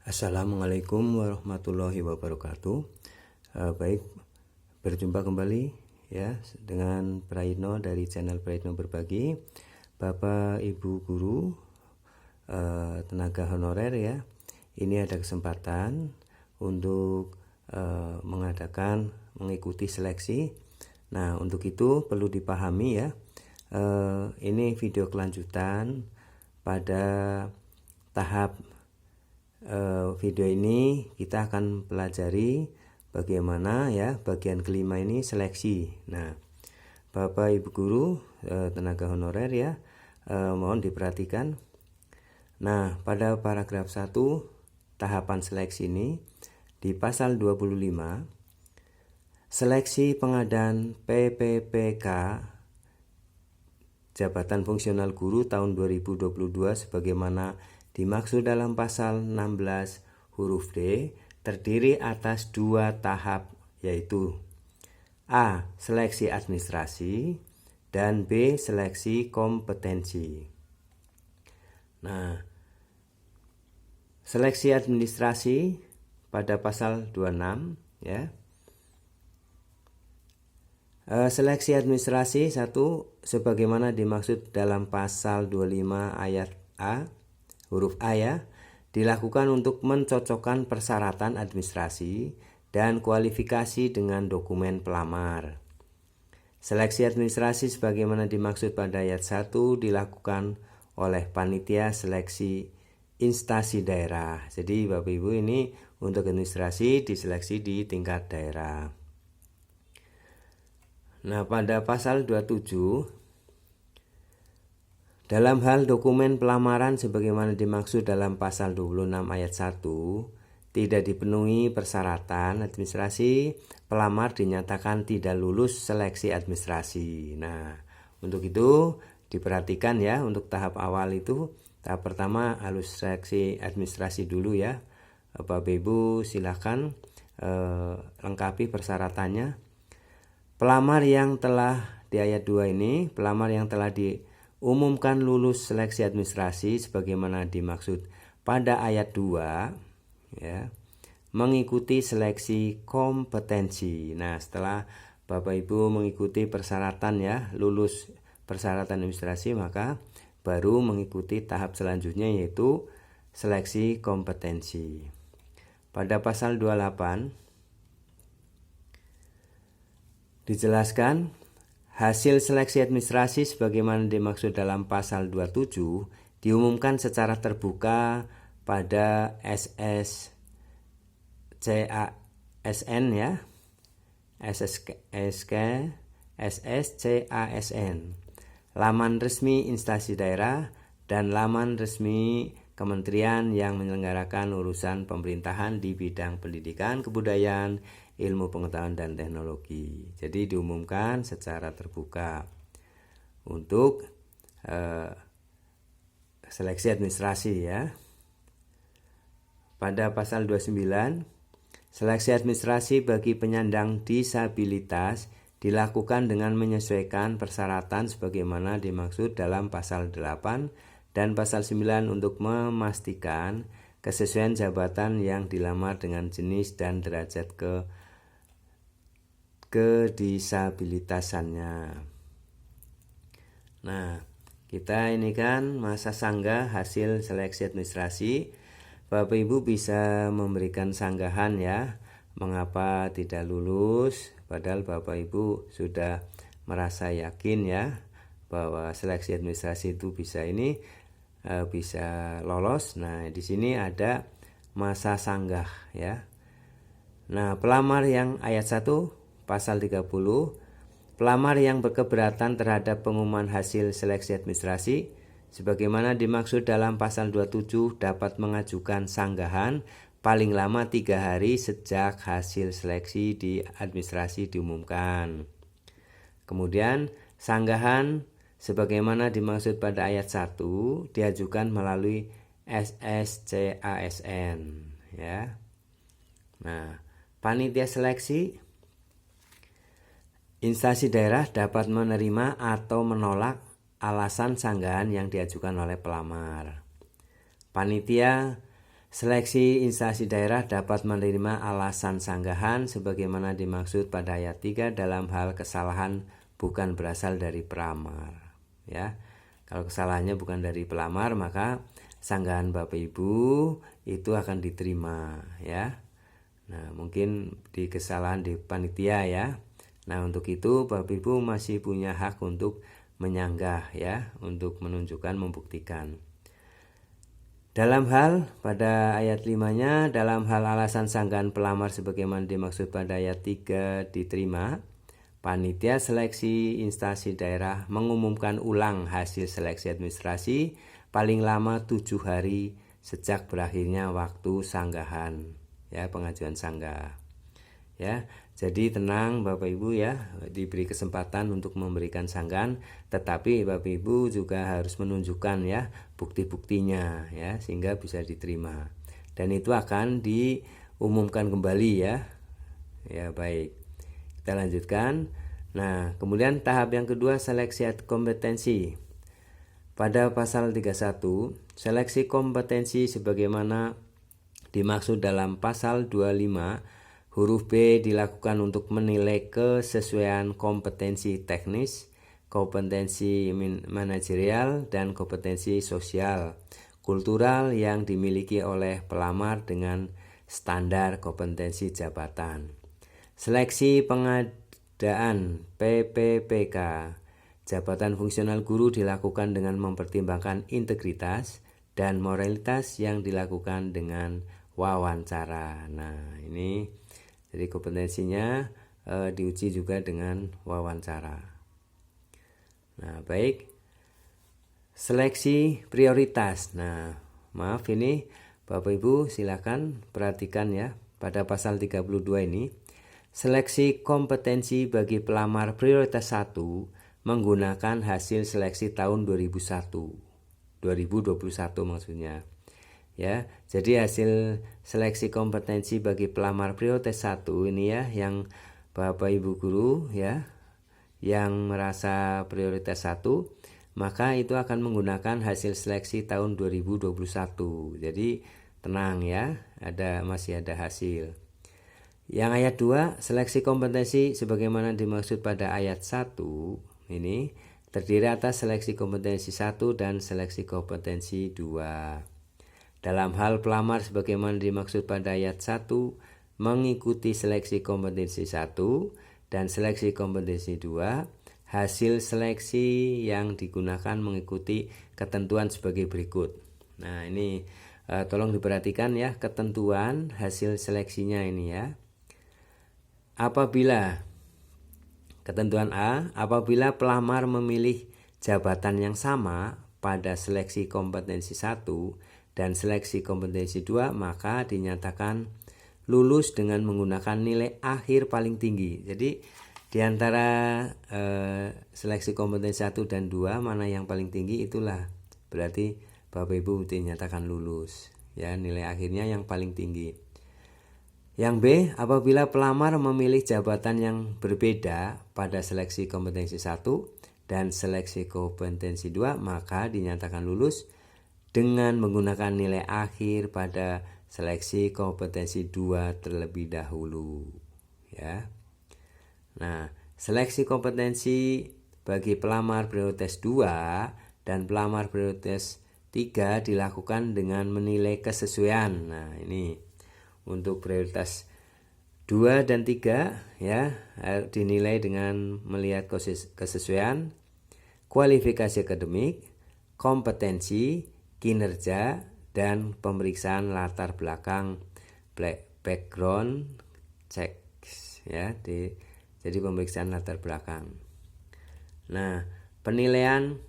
Assalamualaikum warahmatullahi wabarakatuh. Baik, berjumpa kembali ya dengan Praitno dari channel Praitno Berbagi. Bapak Ibu guru tenaga honorer ya, ini ada kesempatan untuk mengikuti seleksi. Nah, untuk itu perlu dipahami ya, ini video kelanjutan pada tahap video ini. Kita akan pelajari bagaimana ya bagian kelima ini seleksi. Nah, Bapak Ibu guru tenaga honorer ya, mohon diperhatikan. Nah, pada paragraf 1 tahapan seleksi ini di pasal 25, seleksi pengadaan PPPK Jabatan Fungsional Guru tahun 2022 sebagaimana dimaksud dalam pasal 16 huruf D terdiri atas 2 tahap, yaitu A. Seleksi administrasi dan B. Seleksi kompetensi. Nah, seleksi administrasi pada pasal 26 ya. Seleksi administrasi 1 sebagaimana dimaksud dalam pasal 25 ayat A huruf A ya, dilakukan untuk mencocokkan persyaratan administrasi dan kualifikasi dengan dokumen pelamar. Seleksi administrasi sebagaimana dimaksud pada ayat 1 dilakukan oleh panitia seleksi instansi daerah. Jadi Bapak Ibu, ini untuk administrasi diseleksi di tingkat daerah. Nah, pada pasal 27 dalam hal dokumen pelamaran sebagaimana dimaksud dalam pasal 26 ayat 1 tidak dipenuhi persyaratan administrasi, pelamar dinyatakan tidak lulus seleksi administrasi. Nah, untuk itu diperhatikan ya, untuk tahap awal itu, tahap pertama harus seleksi administrasi dulu ya. Bapak Ibu silakan lengkapi persyaratannya. Pelamar yang telah di ayat 2 ini, pelamar yang telah diumumkan lulus seleksi administrasi sebagaimana dimaksud pada ayat 2 ya, mengikuti seleksi kompetensi. Nah, setelah Bapak Ibu mengikuti persyaratan ya, lulus persyaratan administrasi, maka baru mengikuti tahap selanjutnya yaitu seleksi kompetensi. Pada pasal 28 dijelaskan hasil seleksi administrasi sebagaimana dimaksud dalam pasal 27 diumumkan secara terbuka pada SSCASN ya, SSCASN, laman resmi instansi daerah dan laman resmi kementerian yang menyelenggarakan urusan pemerintahan di bidang pendidikan, kebudayaan, ilmu pengetahuan dan teknologi. Jadi diumumkan secara terbuka untuk seleksi administrasi ya. Pada pasal 29, seleksi administrasi bagi penyandang disabilitas dilakukan dengan menyesuaikan persyaratan sebagaimana dimaksud dalam pasal 8 dan pasal 9 untuk memastikan kesesuaian jabatan yang dilamar dengan jenis dan derajat kedisabilitasannya. Nah, kita ini kan masa sanggah hasil seleksi administrasi. Bapak Ibu bisa memberikan sanggahan ya, mengapa tidak lulus, padahal Bapak Ibu sudah merasa yakin ya bahwa seleksi administrasi itu bisa lolos. Nah, di sini ada masa sanggah ya. Nah, pelamar yang ayat 1 pasal 30, pelamar yang berkeberatan terhadap pengumuman hasil seleksi administrasi sebagaimana dimaksud dalam pasal 27 dapat mengajukan sanggahan paling lama 3 hari sejak hasil seleksi di administrasi diumumkan. Kemudian sanggahan sebagaimana dimaksud pada ayat 1 diajukan melalui SSCASN ya. Nah, panitia seleksi instansi daerah dapat menerima atau menolak alasan sanggahan yang diajukan oleh pelamar. Panitia Seleksi instansi daerah dapat menerima alasan sanggahan sebagaimana dimaksud pada ayat 3 dalam hal kesalahan bukan berasal dari pelamar. Ya, kalau kesalahannya bukan dari pelamar, maka sanggahan Bapak Ibu itu akan diterima, ya. Nah, mungkin di kesalahan di panitia, ya. Nah, untuk itu Bapak Ibu masih punya hak untuk menyanggah, ya, untuk menunjukkan, membuktikan. Dalam hal pada ayat 5-nya, dalam hal alasan sanggahan pelamar sebagaimana dimaksud pada ayat 3 diterima, panitia seleksi instansi daerah mengumumkan ulang hasil seleksi administrasi paling lama 7 hari sejak berakhirnya waktu sanggahan, ya, pengajuan sanggah. Ya, jadi tenang Bapak Ibu, ya, diberi kesempatan untuk memberikan sanggahan, tetapi Bapak Ibu juga harus menunjukkan, ya, bukti-buktinya, ya, sehingga bisa diterima. Dan itu akan diumumkan kembali, ya. Ya, baik. Kita lanjutkan. Nah, kemudian tahap yang kedua, seleksi kompetensi. Pada pasal 31, seleksi kompetensi sebagaimana dimaksud dalam pasal 25 huruf B dilakukan untuk menilai kesesuaian kompetensi teknis, kompetensi manajerial, dan kompetensi sosial, kultural yang dimiliki oleh pelamar dengan standar kompetensi jabatan. Seleksi pengadaan PPPK jabatan fungsional guru dilakukan dengan mempertimbangkan integritas dan moralitas yang dilakukan dengan wawancara. Nah, ini jadi kompetensinya diuji juga dengan wawancara. Nah, baik. Seleksi prioritas. Nah, maaf ini Bapak Ibu silakan perhatikan, ya, pada pasal 32 ini. Seleksi kompetensi bagi pelamar prioritas 1 menggunakan hasil seleksi tahun 2021 maksudnya. Ya, jadi hasil seleksi kompetensi bagi pelamar prioritas 1 ini, ya, yang Bapak Ibu guru, ya, yang merasa prioritas 1, maka itu akan menggunakan hasil seleksi tahun 2021. Jadi tenang, ya, masih ada hasil. Yang ayat 2, seleksi kompetensi sebagaimana dimaksud pada ayat 1 ini terdiri atas seleksi kompetensi 1 dan seleksi kompetensi 2. Dalam hal pelamar sebagaimana dimaksud pada ayat 1 mengikuti seleksi kompetensi 1 dan seleksi kompetensi 2, hasil seleksi yang digunakan mengikuti ketentuan sebagai berikut. Nah, ini tolong diperhatikan, ya, ketentuan hasil seleksinya ini, ya. Ketentuan A, apabila pelamar memilih jabatan yang sama pada seleksi kompetensi 1 dan seleksi kompetensi 2, maka dinyatakan lulus dengan menggunakan nilai akhir paling tinggi. Jadi di antara seleksi kompetensi 1 dan 2 mana yang paling tinggi, itulah berarti Bapak Ibu dinyatakan lulus, ya, nilai akhirnya yang paling tinggi. Yang B, apabila pelamar memilih jabatan yang berbeda pada seleksi kompetensi 1 dan seleksi kompetensi 2, maka dinyatakan lulus dengan menggunakan nilai akhir pada seleksi kompetensi 2 terlebih dahulu, ya. Nah, seleksi kompetensi bagi pelamar prioritas 2 dan pelamar prioritas 3 dilakukan dengan menilai kesesuaian. Nah, ini untuk prioritas 2 dan 3, ya, dinilai dengan melihat kesesuaian, kualifikasi akademik, kompetensi, kinerja, dan pemeriksaan latar belakang background check, ya, jadi pemeriksaan latar belakang. Nah, penilaian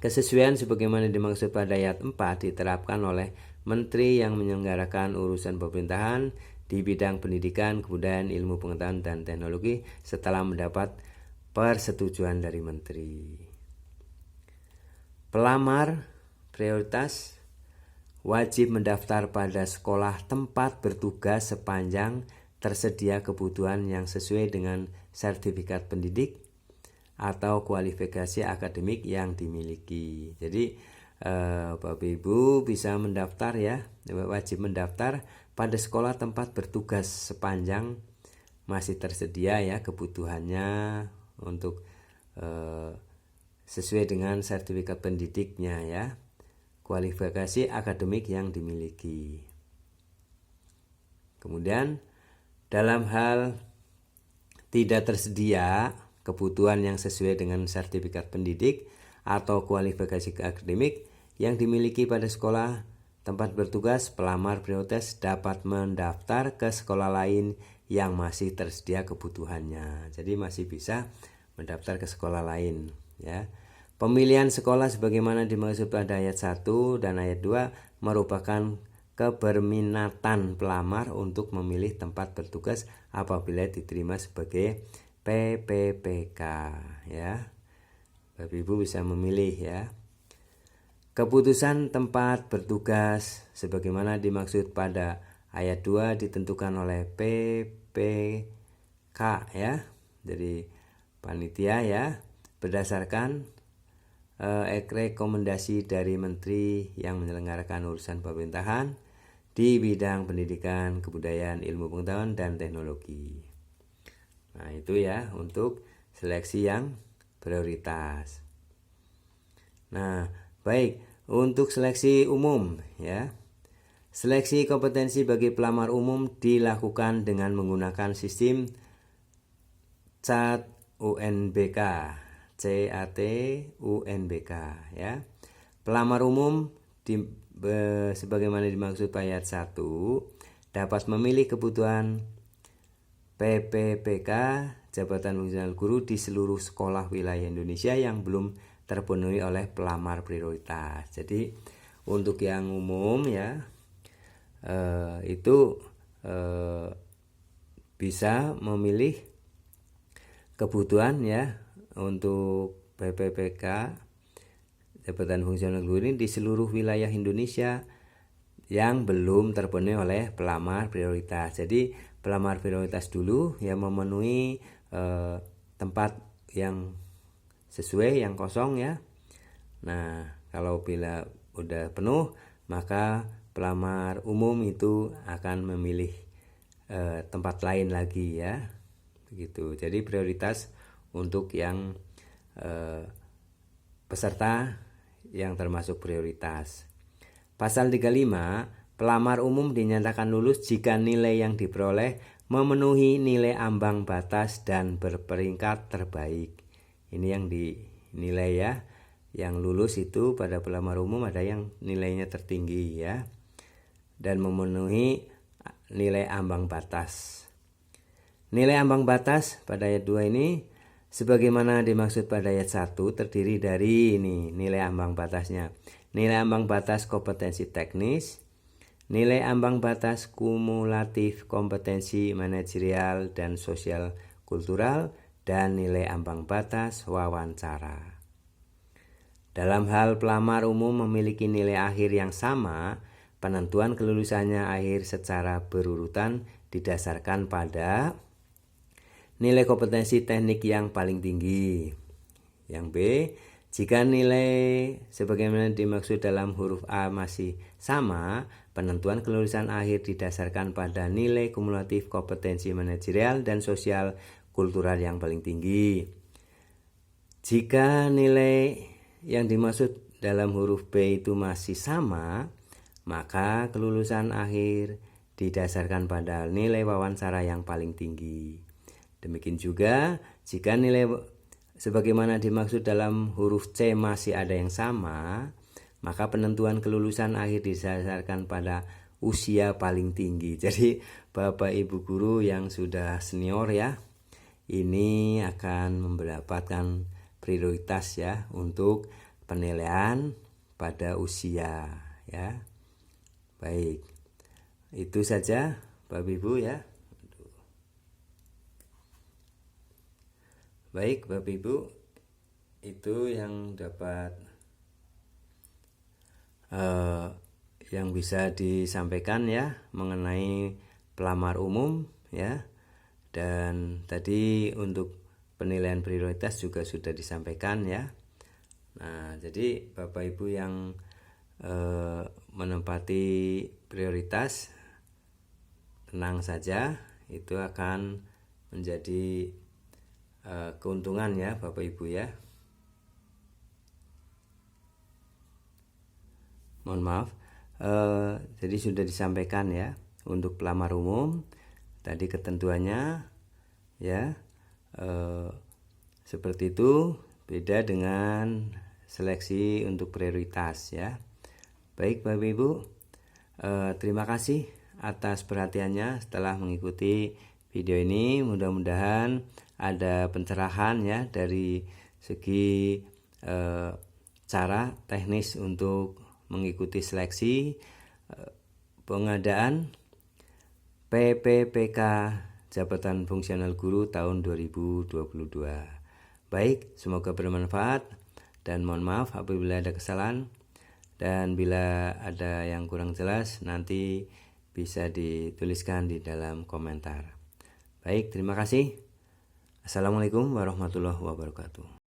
kesesuaian sebagaimana dimaksud pada ayat 4 diterapkan oleh menteri yang menyelenggarakan urusan pemerintahan di bidang pendidikan, kebudayaan, ilmu pengetahuan, dan teknologi setelah mendapat persetujuan dari menteri. Pelamar prioritas wajib mendaftar pada sekolah tempat bertugas sepanjang tersedia kebutuhan yang sesuai dengan sertifikat pendidik atau kualifikasi akademik yang dimiliki. Jadi Bapak Ibu bisa mendaftar ya, wajib mendaftar pada sekolah tempat bertugas sepanjang masih tersedia ya kebutuhannya untuk sesuai dengan sertifikat pendidiknya ya, kualifikasi akademik yang dimiliki. Kemudian dalam hal tidak tersedia kebutuhan yang sesuai dengan sertifikat pendidik atau kualifikasi akademik yang dimiliki pada sekolah tempat bertugas, pelamar prioritas dapat mendaftar ke sekolah lain yang masih tersedia kebutuhannya. Jadi masih bisa mendaftar ke sekolah lain ya. Pemilihan sekolah sebagaimana dimaksud pada ayat 1 dan ayat 2 merupakan keberminatan pelamar untuk memilih tempat bertugas apabila diterima sebagai PPPK ya. Bapak Ibu bisa memilih ya. Keputusan tempat bertugas sebagaimana dimaksud pada ayat 2 ditentukan oleh PPK ya. Jadi panitia ya, berdasarkan rekomendasi dari menteri yang menyelenggarakan urusan pemerintahan di bidang pendidikan, kebudayaan, ilmu pengetahuan dan teknologi. Nah, itu ya untuk seleksi yang prioritas. Nah, baik, untuk seleksi umum ya. Seleksi kompetensi bagi pelamar umum dilakukan dengan menggunakan sistem CAT UNBK, CAT UNBK ya. Pelamar umum sebagaimana dimaksud ayat 1 dapat memilih kebutuhan PPPK jabatan fungsional guru di seluruh sekolah wilayah Indonesia yang belum terpenuhi oleh pelamar prioritas. Jadi untuk yang umum ya itu bisa memilih kebutuhan ya untuk PPPK jabatan fungsional guru ini di seluruh wilayah Indonesia yang belum terpenuhi oleh pelamar prioritas. Jadi pelamar prioritas dulu yang memenuhi tempat yang sesuai, yang kosong ya. Nah, kalau bila udah penuh maka pelamar umum itu akan memilih tempat lain lagi ya. Begitu. Jadi prioritas untuk yang peserta yang termasuk prioritas. Pasal 35, pelamar umum dinyatakan lulus jika nilai yang diperoleh memenuhi nilai ambang batas dan berperingkat terbaik. Ini yang dinilai ya. Yang lulus itu pada pelamar umum ada yang nilainya tertinggi ya. Dan memenuhi nilai ambang batas. Nilai ambang batas pada ayat 2 ini sebagaimana dimaksud pada ayat 1 terdiri dari ini nilai ambang batasnya. Nilai ambang batas kompetensi teknis, nilai ambang batas kumulatif kompetensi manajerial dan sosial kultural, dan nilai ambang batas wawancara. Dalam hal pelamar umum memiliki nilai akhir yang sama, penentuan kelulusannya akhir secara berurutan didasarkan pada nilai kompetensi teknik yang paling tinggi. Yang B, jika nilai sebagaimana dimaksud dalam huruf A masih sama, penentuan kelulusan akhir didasarkan pada nilai kumulatif kompetensi manajerial dan sosial kultural yang paling tinggi. Jika nilai yang dimaksud dalam huruf B itu masih sama, maka kelulusan akhir didasarkan pada nilai wawancara yang paling tinggi. Demikian juga jika nilai sebagaimana dimaksud dalam huruf C masih ada yang sama, maka penentuan kelulusan akhir didasarkan pada usia paling tinggi. Jadi Bapak Ibu guru yang sudah senior ya, ini akan mendapatkan prioritas ya untuk penilaian pada usia ya. Baik, itu saja Bapak Ibu ya. Baik Bapak Ibu, itu yang dapat yang bisa disampaikan ya mengenai pelamar umum ya. Dan tadi untuk penilaian prioritas juga sudah disampaikan ya. Nah, jadi Bapak Ibu yang menempati prioritas, tenang saja, itu akan menjadi keuntungan ya Bapak Ibu ya. Mohon maaf, jadi sudah disampaikan ya untuk pelamar umum tadi ketentuannya ya, seperti itu, beda dengan seleksi untuk prioritas ya. Baik Bapak Ibu, terima kasih atas perhatiannya setelah mengikuti video ini. Mudah-mudahan ada pencerahan ya dari segi cara teknis untuk mengikuti seleksi pengadaan PPPK Jabatan Fungsional Guru tahun 2022. Baik, semoga bermanfaat dan mohon maaf apabila ada kesalahan, dan bila ada yang kurang jelas nanti bisa dituliskan di dalam komentar. Baik, terima kasih. Assalamualaikum warahmatullahi wabarakatuh.